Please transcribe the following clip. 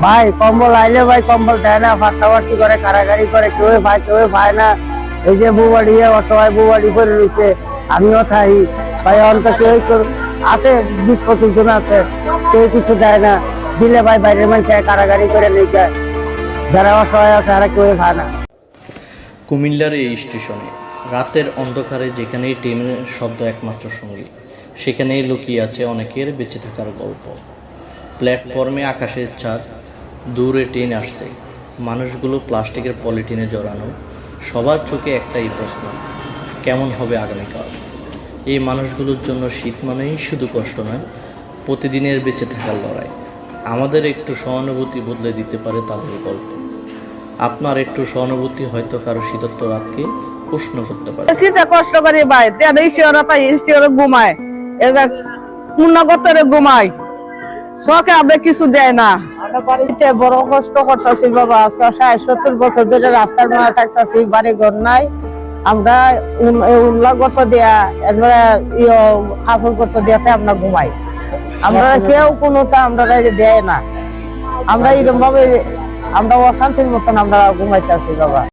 ভাই কম্বল আইলে ভাই কম্বল দেয় না, ফার্সাফার্সি করে, কারাগারি করে, কেউ ভাই কেউ ভাই না। এই যে বুবাড়ি অসহায় বুবাড়ি করে রয়েছে, আমিও থাই ভাই। অন্ত কেউ আছে 20-25 জন আছে, কেউ কিছু দেয় না। দিলে ভাই বাইরের মানুষ কারাগারি করে নিয়ে যায়। যারা অসহায় আছে তারা কেউ ভাই না। কুমিল্লার এই স্টেশনে রাতের অন্ধকারে যেখানেই ট্রেনের শব্দ একমাত্র সঙ্গী, সেখানেই লুকিয়ে আছে অনেকের বেঁচে থাকার গল্প। প্ল্যাটফর্মে আকাশের চাঁদ, দূরে ট্রেন আসছে, মানুষগুলো প্লাস্টিকের পলিথিনে জড়ানো। সবার চোখে একটাই প্রশ্ন, কেমন হবে আগামীকাল? এই মানুষগুলোর জন্য শীত মানেই শুধু কষ্ট নয়, প্রতিদিনের বেঁচে থাকার লড়াই। আমাদের একটু সহানুভূতি বদলে দিতে পারে তাদের গল্প। আপনার একটু সহানুভূতি হয়তো কারো শীতত্ব রাতকে উষ্ণ করতে পারে। শীতে কষ্ট করি ভাই, ইস্টিওরা তাই ইস্টিওরা ঘুমায়, পূর্ণগতরে ঘুমায়, শখে আমরা কিছু দেয় না। বাড়িতে বড় কষ্ট করতেছি বাবা, আজকে 60-70 বছর ধরে রাস্তার মাঝে থাকতেছি, বাড়ি ঘর নাই। আমরা উল্লাগত দেয়া, এরপরে কাপড় গত দেয়াতে আমরা ঘুমাই। আমরা কেউ কোনোটা আমরা দেয় না। আমরা এরকম ভাবে আমরা অশান্তির মতন আমরা ঘুমাইতেছি বাবা।